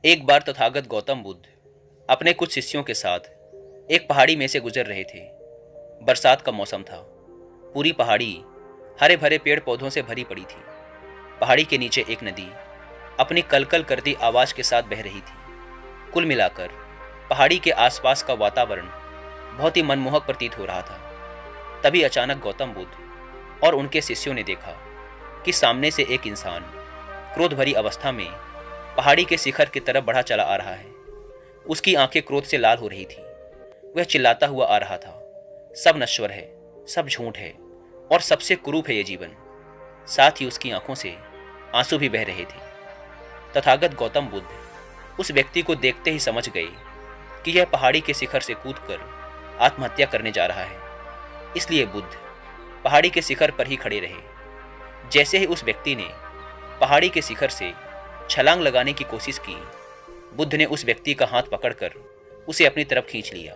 एक बार तथागत गौतम बुद्ध अपने कुछ शिष्यों के साथ एक पहाड़ी में से गुजर रहे थे। बरसात का मौसम था। पूरी पहाड़ी हरे भरे पेड़ पौधों से भरी पड़ी थी। पहाड़ी के नीचे एक नदी अपनी कलकल करती आवाज के साथ बह रही थी। कुल मिलाकर पहाड़ी के आसपास का वातावरण बहुत ही मनमोहक प्रतीत हो रहा था। तभी अचानक गौतम बुद्ध और उनके शिष्यों ने देखा कि सामने से एक इंसान क्रोध भरी अवस्था में पहाड़ी के शिखर की तरफ बढ़ा चला आ रहा है। उसकी आंखें क्रोध से लाल हो रही थी। वह चिल्लाता हुआ आ रहा था, सब नश्वर है, सब झूठ है और सबसे कुरूप है ये जीवन। साथ ही उसकी आंखों से आंसू भी बह रहे थे। तथागत गौतम बुद्ध उस व्यक्ति को देखते ही समझ गए कि यह पहाड़ी के शिखर से कूदकर आत्महत्या करने जा रहा है। इसलिए बुद्ध पहाड़ी के शिखर पर ही खड़े रहे। जैसे ही उस व्यक्ति ने पहाड़ी के शिखर से छलांग लगाने की कोशिश की, बुद्ध ने उस व्यक्ति का हाथ पकड़कर उसे अपनी तरफ खींच लिया।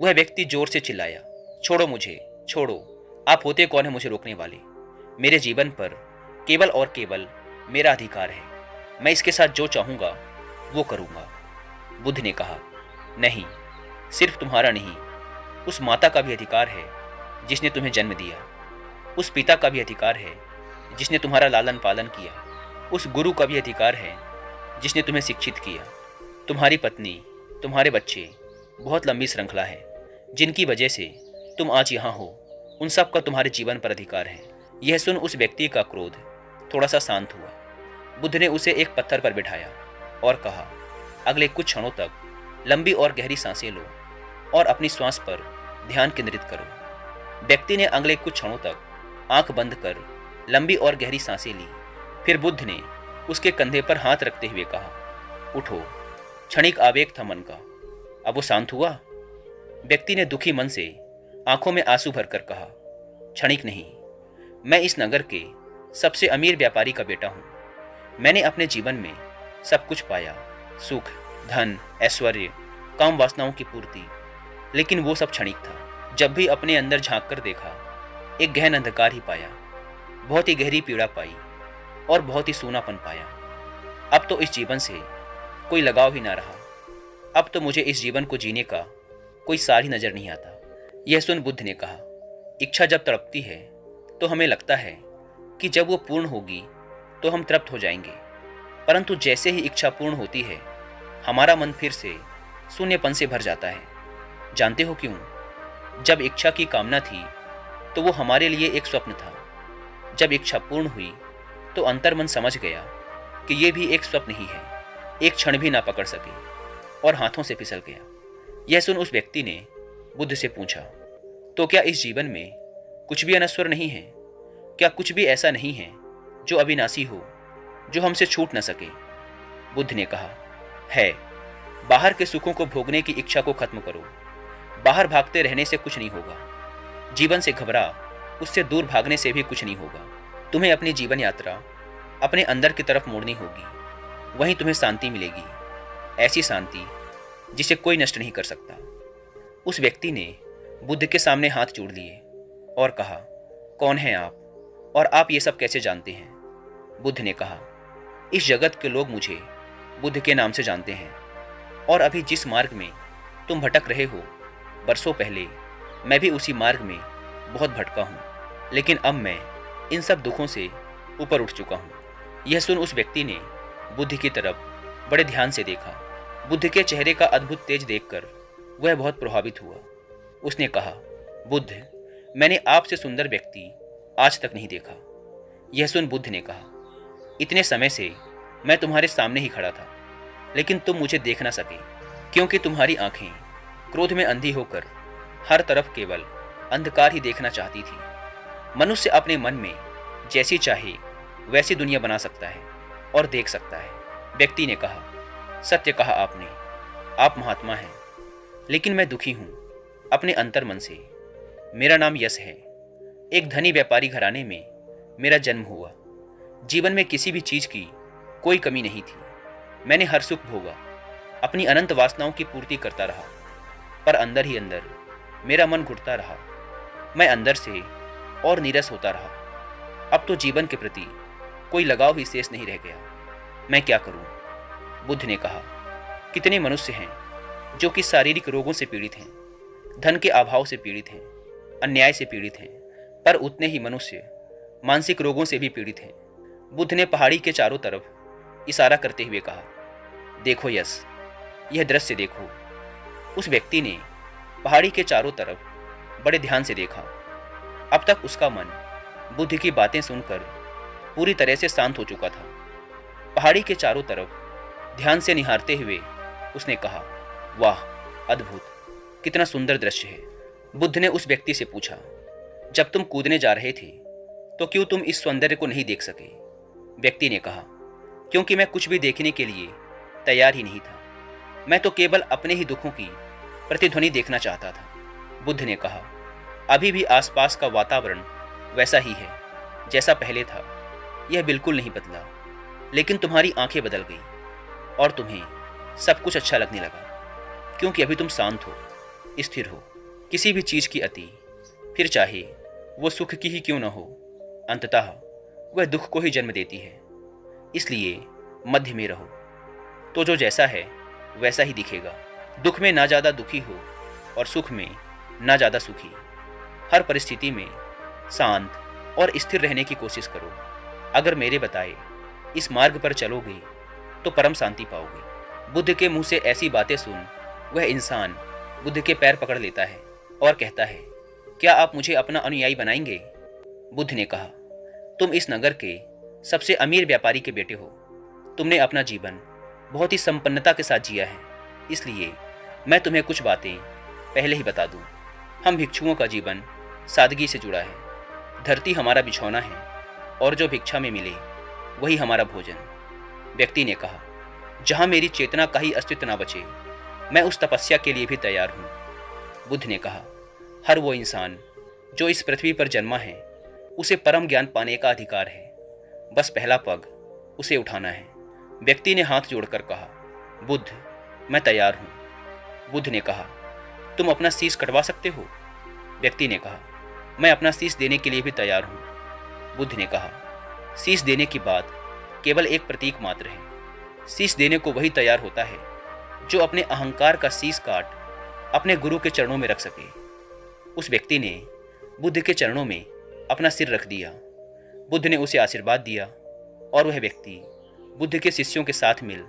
वह व्यक्ति जोर से चिल्लाया, छोड़ो मुझे, छोड़ो, आप होते कौन है मुझे रोकने वाले? मेरे जीवन पर केवल और केवल मेरा अधिकार है। मैं इसके साथ जो चाहूंगा वो करूंगा। बुद्ध ने कहा, नहीं, सिर्फ तुम्हारा नहीं, उस माता का भी अधिकार है जिसने तुम्हें जन्म दिया। उस पिता का भी अधिकार है जिसने तुम्हारा लालन पालन किया। उस गुरु का भी अधिकार है जिसने तुम्हें शिक्षित किया। तुम्हारी पत्नी, तुम्हारे बच्चे, बहुत लंबी श्रृंखला है जिनकी वजह से तुम आज यहाँ हो। उन सब का तुम्हारे जीवन पर अधिकार है। यह सुन उस व्यक्ति का क्रोध थोड़ा सा शांत हुआ। बुद्ध ने उसे एक पत्थर पर बिठाया और कहा, अगले कुछ क्षणों तक लंबी और गहरी सांसें लो और अपनी श्वास पर ध्यान केंद्रित करो। व्यक्ति ने अगले कुछ क्षणों तक आंख बंद कर लंबी और गहरी सांसें ली। फिर बुद्ध ने उसके कंधे पर हाथ रखते हुए कहा, उठो। क्षणिक आवेग था मन का, अब वो शांत हुआ। व्यक्ति ने दुखी मन से आंखों में आंसू भरकर कहा, क्षणिक नहीं, मैं इस नगर के सबसे अमीर व्यापारी का बेटा हूं। मैंने अपने जीवन में सब कुछ पाया, सुख, धन, ऐश्वर्य, काम वासनाओं की पूर्ति, लेकिन वो सब क्षणिक था। जब भी अपने अंदर झांक कर देखा, एक गहन अंधकार ही पाया, बहुत ही गहरी पीड़ा पाई और बहुत ही सूनापन पाया। अब तो इस जीवन से कोई लगाव ही ना रहा। अब तो मुझे इस जीवन को जीने का कोई सार ही नजर नहीं आता। यह सुन बुद्ध ने कहा, इच्छा जब तड़पती है तो हमें लगता है कि जब वो पूर्ण होगी तो हम तृप्त हो जाएंगे, परंतु जैसे ही इच्छा पूर्ण होती है हमारा मन फिर से शून्यपन से भर जाता है। जानते हो क्यों? जब इच्छा की कामना थी तो वो हमारे लिए एक स्वप्न था। जब इच्छा पूर्ण हुई तो अंतर्मन समझ गया कि ये भी एक स्वप्न ही है, एक क्षण भी ना पकड़ सके और हाथों से फिसल गया। यह सुन उस व्यक्ति ने बुद्ध से पूछा, तो क्या इस जीवन में कुछ भी अनश्वर नहीं है? क्या कुछ भी ऐसा नहीं है जो अविनाशी हो, जो हमसे छूट न सके? बुद्ध ने कहा, है। बाहर के सुखों को भोगने की इच्छा को खत्म करो। बाहर भागते रहने से कुछ नहीं होगा। जीवन से घबरा, उससे दूर भागने से भी कुछ नहीं होगा। तुम्हें अपनी जीवन यात्रा अपने अंदर की तरफ मोड़नी होगी, वहीं तुम्हें शांति मिलेगी, ऐसी शांति जिसे कोई नष्ट नहीं कर सकता। उस व्यक्ति ने बुद्ध के सामने हाथ जोड़ लिए और कहा, कौन हैं आप और आप ये सब कैसे जानते हैं? बुद्ध ने कहा, इस जगत के लोग मुझे बुद्ध के नाम से जानते हैं और अभी जिस मार्ग में तुम भटक रहे हो, बरसों पहले मैं भी उसी मार्ग में बहुत भटका हूँ, लेकिन अब मैं इन सब दुखों से ऊपर उठ चुका हूँ। यह सुन उस व्यक्ति ने बुद्ध की तरफ बड़े ध्यान से देखा। बुद्ध के चेहरे का अद्भुत तेज देखकर वह बहुत प्रभावित हुआ। उसने कहा, बुद्ध, मैंने आपसे सुंदर व्यक्ति आज तक नहीं देखा। यह सुन बुद्ध ने कहा, इतने समय से मैं तुम्हारे सामने ही खड़ा था, लेकिन तुम मुझे देख ना सके, क्योंकि तुम्हारी आंखें क्रोध में अंधी होकर हर तरफ केवल अंधकार ही देखना चाहती थी। मनुष्य अपने मन में जैसी चाहे वैसी दुनिया बना सकता है और देख सकता है। व्यक्ति ने कहा, सत्य कहा आपने, आप महात्मा हैं, लेकिन मैं दुखी हूं अपने अंतर्मन से। मेरा नाम यश है। एक धनी व्यापारी घराने में मेरा जन्म हुआ। जीवन में किसी भी चीज की कोई कमी नहीं थी। मैंने हर सुख भोगा, अपनी अनंत वासनाओं की पूर्ति करता रहा, पर अंदर ही अंदर मेरा मन घुटता रहा। मैं अंदर से और नीरस होता रहा। अब तो जीवन के प्रति कोई लगाव ही शेष नहीं रह गया। मैं क्या करूं? बुद्ध ने कहा, कितने मनुष्य हैं जो कि शारीरिक रोगों से पीड़ित हैं, धन के अभाव से पीड़ित हैं, अन्याय से पीड़ित हैं, पर उतने ही मनुष्य मानसिक रोगों से भी पीड़ित हैं। बुद्ध ने पहाड़ी के चारों तरफ इशारा करते हुए कहा, देखो यश, यह दृश्य देखो। उस व्यक्ति ने पहाड़ी के चारों तरफ बड़े ध्यान से देखा। अब तक उसका मन बुद्ध की बातें सुनकर पूरी तरह से शांत हो चुका था। पहाड़ी के चारों तरफ ध्यान से निहारते हुए उसने कहा, वाह, अद्भुत, कितना सुंदर दृश्य है। बुद्ध ने उस व्यक्ति से पूछा, जब तुम कूदने जा रहे थे तो क्यों तुम इस सौंदर्य को नहीं देख सके? व्यक्ति ने कहा, क्योंकि मैं कुछ भी देखने के लिए तैयार ही नहीं था। मैं तो केवल अपने ही दुखों की प्रतिध्वनि देखना चाहता था। बुद्ध ने कहा, अभी भी आसपास का वातावरण वैसा ही है जैसा पहले था। यह बिल्कुल नहीं बदला, लेकिन तुम्हारी आंखें बदल गई और तुम्हें सब कुछ अच्छा लगने लगा, क्योंकि अभी तुम शांत हो, स्थिर हो। किसी भी चीज की अति, फिर चाहे वो सुख की ही क्यों न हो, अंततः वह दुख को ही जन्म देती है। इसलिए मध्य में रहो, तो जो जैसा है वैसा ही दिखेगा। दुख में ना ज्यादा दुखी हो और सुख में ना ज्यादा सुखी। हर परिस्थिति में शांत और स्थिर रहने की कोशिश करो। अगर मेरे बताए इस मार्ग पर चलोगे तो परम शांति पाओगे। बुद्ध के मुंह से ऐसी बातें सुन वह इंसान बुद्ध के पैर पकड़ लेता है और कहता है, क्या आप मुझे अपना अनुयायी बनाएंगे? बुद्ध ने कहा, तुम इस नगर के सबसे अमीर व्यापारी के बेटे हो। तुमने अपना जीवन बहुत ही संपन्नता के साथ जिया है, इसलिए मैं तुम्हें कुछ बातें पहले ही बता दूं। हम भिक्षुओं का जीवन सादगी से जुड़ा है। धरती हमारा बिछौना है और जो भिक्षा में मिले वही हमारा भोजन। व्यक्ति ने कहा, जहां मेरी चेतना का ही अस्तित्व न बचे, मैं उस तपस्या के लिए भी तैयार हूं। बुद्ध ने कहा, हर वो इंसान जो इस पृथ्वी पर जन्मा है उसे परम ज्ञान पाने का अधिकार है। बस पहला पग उसे उठाना है। व्यक्ति ने हाथ जोड़कर कहा, बुद्ध, मैं तैयार हूं। बुद्ध ने कहा, तुम अपना शीश कटवा सकते हो? व्यक्ति ने कहा, मैं अपना शीश देने के लिए भी तैयार हूं। बुद्ध ने कहा, शीश देने की बात केवल एक प्रतीक मात्र है। शीश देने को वही तैयार होता है जो अपने अहंकार का शीश काट अपने गुरु के चरणों में रख सके। उस व्यक्ति ने बुद्ध के चरणों में अपना सिर रख दिया। बुद्ध ने उसे आशीर्वाद दिया और वह व्यक्ति बुद्ध के शिष्यों के साथ मिल